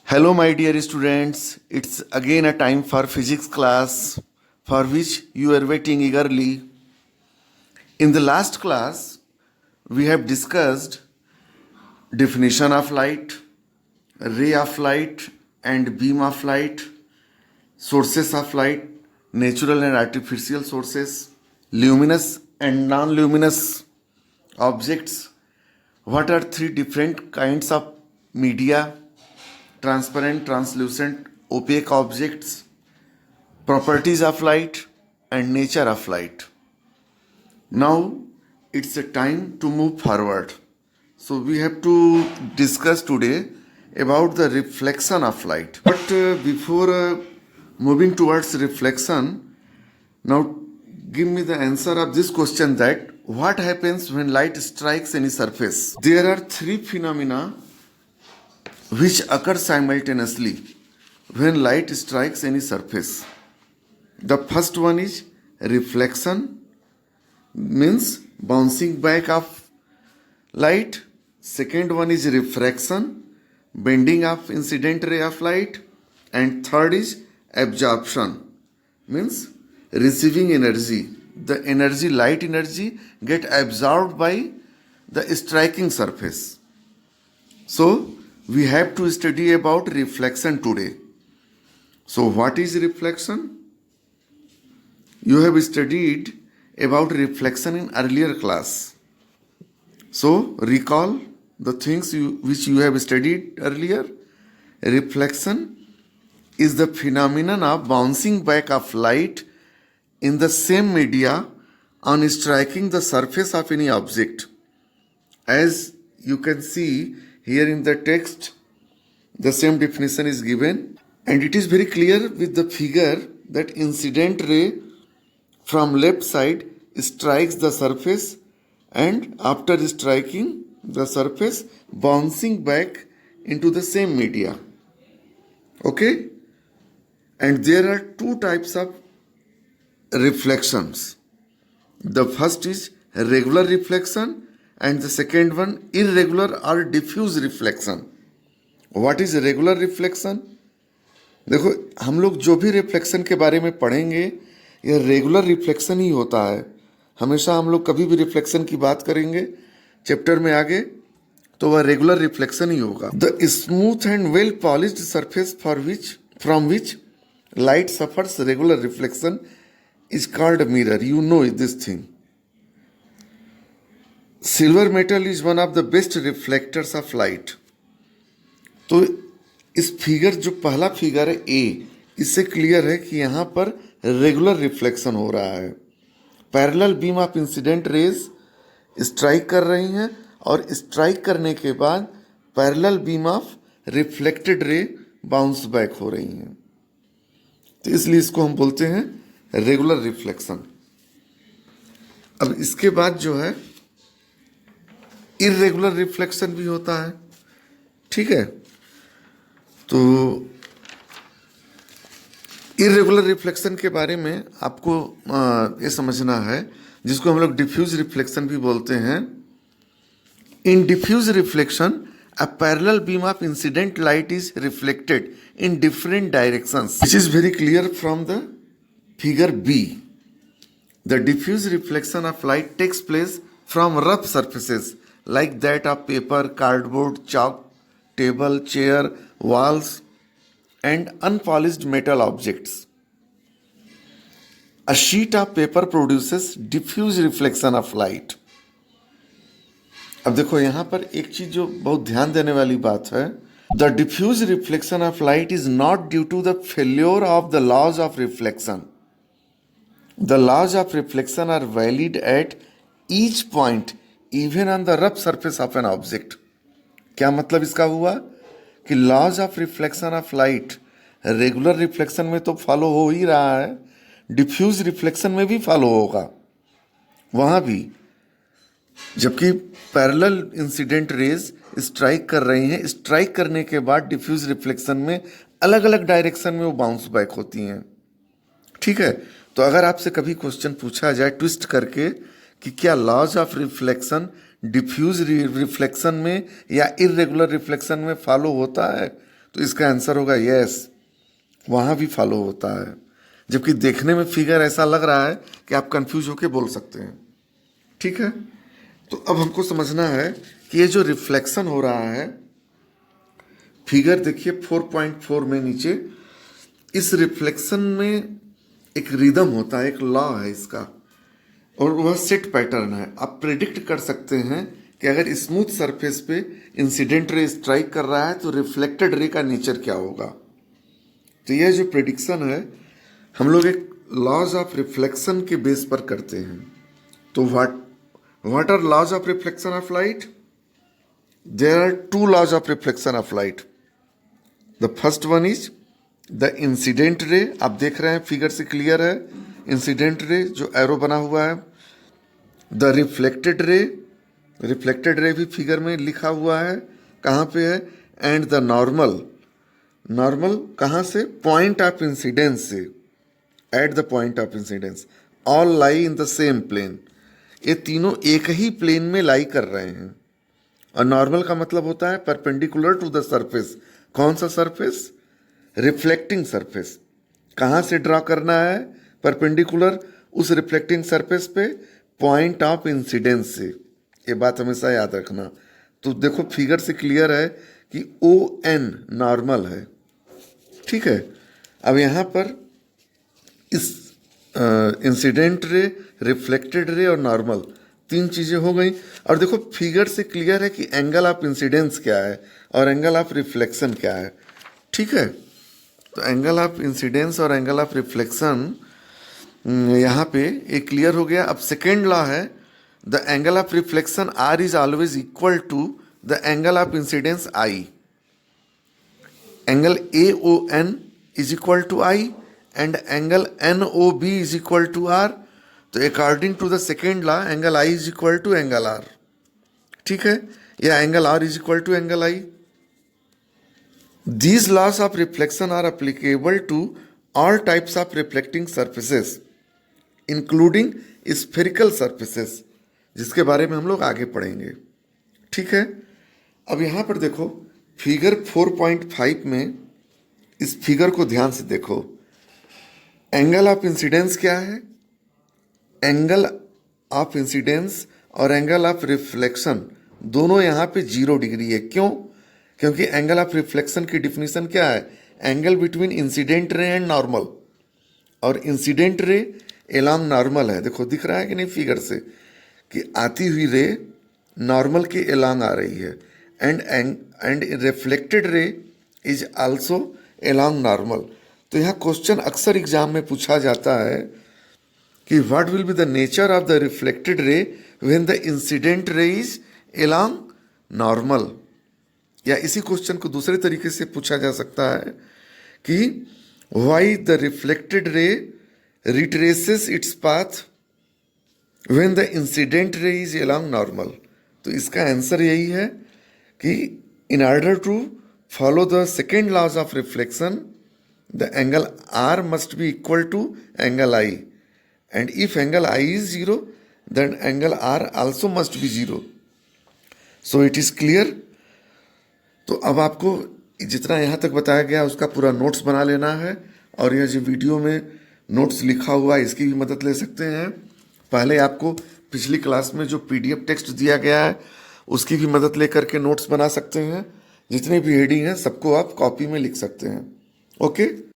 Hello, my dear students. It's again a time for physics class for which you are waiting eagerly. In the last class, we have discussed definition of light, ray of light and beam of light, sources of light, natural and artificial sources, luminous and non-luminous objects. What are three different kinds of media? Transparent, translucent, opaque objects, properties of light and nature of light. Now it's a time to move forward. So we have to discuss today about the reflection of light. But before moving towards reflection, now give me the answer of this question, that what happens when light strikes any surface? There are three phenomena which occur simultaneously when light strikes any surface. The first one is reflection, means bouncing back of light. Second one is refraction, bending of incident ray of light. And third is absorption, means receiving energy. The energy, light energy, get absorbed by the striking surface. So we have to study about reflection today. So what is reflection? You have studied about reflection in earlier class. So recall the things which you have studied earlier. Reflection is the phenomenon of bouncing back of light in the same media on striking the surface of any object. As you can see here in the text, the same definition is given, and it is very clear with the figure that incident ray from left side strikes the surface, and after striking the surface, bouncing back into the same media. Okay? And there are two types of reflections. The first is regular reflection and the second one irregular or diffuse reflection. What is regular reflection? देखो, हम लोग जो भी reflection के बारे में पढ़ेंगे यह रेगुलर रिफ्लेक्शन ही होता है. हमेशा हम लोग कभी भी रिफ्लेक्शन की बात करेंगे चैप्टर में आगे तो वह रेगुलर रिफ्लेक्शन ही होगा. The smooth and well polished surface from which light suffers regular reflection is called a mirror. You know this thing. Silver metal is one of the best reflectors of light. तो इस figure, जो पहला figure है ए, इससे clear है कि यहाँ पर रेगुलर रिफ्लेक्शन हो रहा है. Parallel beam of incident raise strike कर रही हैं और स्ट्राइक करने के बाद parallel beam of reflected ray bounce back हो रही हैं. तो इसलिए इसको हम बोलते हैं रेगुलर रिफ्लेक्शन. अब इसके बाद जो है इरेगुलर रिफ्लेक्शन भी होता है. ठीक है, तो इरेगुलर रिफ्लेक्शन के बारे में आपको ये समझना है, जिसको हम लोग डिफ्यूज रिफ्लेक्शन भी बोलते हैं. In diffuse reflection a parallel beam of incident light is reflected in different directions, which is very clear from the figure B. The diffuse reflection of light takes place from rough surfaces like that of paper, cardboard, chalk, table, chair, walls, and unpolished metal objects. A sheet of paper produces diffuse reflection of light. अब देखो यहाँ पर एक चीज जो बहुत ध्यान देने वाली बात है. The diffuse reflection of light is not due to the failure of the laws of reflection. The laws of reflection are valid at each point, even on the rough surface of an object. क्या मतलब इसका हुआ कि laws of reflection of light regular reflection में तो follow हो ही रहा है, डिफ्यूज रिफ्लेक्शन में भी फॉलो होगा. वहां भी जबकि पैरेलल इंसिडेंट रेज स्ट्राइक कर रही हैं, स्ट्राइक करने के बाद डिफ्यूज रिफ्लेक्शन में अलग अलग डायरेक्शन में वो बाउंस बैक होती हैं. ठीक है, तो अगर आपसे कभी क्वेश्चन पूछा जाए ट्विस्ट करके कि क्या laws of reflection diffuse reflection में या इरेगुलर रिफ्लेक्शन में फॉलो होता है, तो इसका आंसर होगा यस, वहाँ भी फॉलो होता है। जबकि देखने में फिगर ऐसा लग रहा है कि आप कंफ्यूज होकर बोल सकते हैं। ठीक है, तो अब हमको समझना है कि ये जो रिफ्लेक्शन हो रहा है, फिगर देखिए 4.4 में नीचे, इस रिफ्लेक्शन में एक रिदम होता है, एक लॉ है इसका, और वह सेट पैटर्न है। आप प्रेडिक्ट कर सकते हैं कि अगर स्मूथ सरफेस पे इंसिडेंट रे स्ट्राइक कर रहा है तो रिफ्लेक्टेड रे का नेचर क्या होगा। तो यह जो प्रेडिक्शन है हम लोग एक लॉज ऑफ रिफ्लेक्शन के बेस पर करते हैं। तो what are laws of reflection of light? There are two laws of reflection of light. The first one is the incident ray. आप देख रहे हैं फिगर से क्लियर है, इंसिडेंट रे जो एरो बना हुआ है। द रिफ्लेक्टेड रे, रिफ्लेक्टेड रे भी फिगर में लिखा हुआ है, कहाँ पे है? एंड द नॉर्मल, नॉर्मल कहाँ से? पॉइंट ऑफ इंसिडेंस से, at the point of incidence. All lie in the same plane. ये तीनों एक ही प्लेन में लाई कर रहे हैं। और नॉर्मल का मतलब होता है परपेंडिकुलर टू द सरफेस। कौन सा सरफेस? Reflecting surface. कहाँ से ड्रॉ करना है? परपेंडिकुलर उस रिफ्लेक्टिंग सरफेस पे पॉइंट ऑफ इंसिडेंस से। ये बात हमेशा याद रखना। तो देखो फिगर से क्लियर है कि ओ एन नॉर्मल है। ठीक है, अब यहाँ पर इस इंसिडेंट रे, रिफ्लेक्टेड रे और नॉर्मल, तीन चीज़ें हो गई। और देखो फिगर से क्लियर है कि एंगल ऑफ इंसिडेंस क्या है और एंगल ऑफ रिफ्लेक्शन क्या है। ठीक है, तो एंगल ऑफ इंसिडेंस और एंगल ऑफ रिफ्लेक्शन यहाँ पे एक क्लियर हो गया। अब सेकेंड लॉ है the angle of reflection R is always equal to the angle of incidence I. Angle A O N is equal to I and angle N O B is equal to R. तो according to the second law angle I is equal to angle R. ठीक है, या angle are is equal to angle i. These laws of reflection are applicable to all types of reflecting surfaces, including spherical surfaces, जिसके बारे में हम लोग आगे पढ़ेंगे। ठीक है, अब यहाँ पर देखो फिगर 4.5 में, इस फिगर को ध्यान से देखो। एंगल ऑफ इंसिडेंस क्या है? एंगल ऑफ इंसिडेंस और एंगल ऑफ रिफ्लेक्शन दोनों यहाँ पे 0 डिग्री है। क्यों? क्योंकि एंगल ऑफ रिफ्लेक्शन की डिफिनीशन क्या है? Angle between incident ray and normal. और इंसिडेंट रे एलॉन्ग नॉर्मल है। देखो दिख रहा है कि नहीं फिगर से कि आती हुई रे नॉर्मल के एलॉन्ग आ रही है। And reflected ray is also along normal. तो यहाँ क्वेश्चन अक्सर एग्जाम में पूछा जाता है कि what will be the nature of the reflected रे when the incident ray is along normal. या इसी क्वेश्चन को दूसरे तरीके से पूछा जा सकता है कि why the reflected ray retraces its path when the incident ray is along normal. तो इसका आंसर यही है कि in order to follow the second laws of reflection the angle r must be equal to angle i, and if angle I is 0 then angle r also must be 0। So it is clear. तो अब आपको जितना यहाँ तक बताया गया उसका पूरा नोट्स बना लेना है। और यह जो वीडियो में नोट्स लिखा हुआ है इसकी भी मदद ले सकते हैं। पहले आपको पिछली क्लास में जो PDF टेक्स्ट दिया गया है उसकी भी मदद लेकर के नोट्स बना सकते हैं। जितने भी हेडिंग हैं सबको आप कॉपी में लिख सकते हैं। ओके।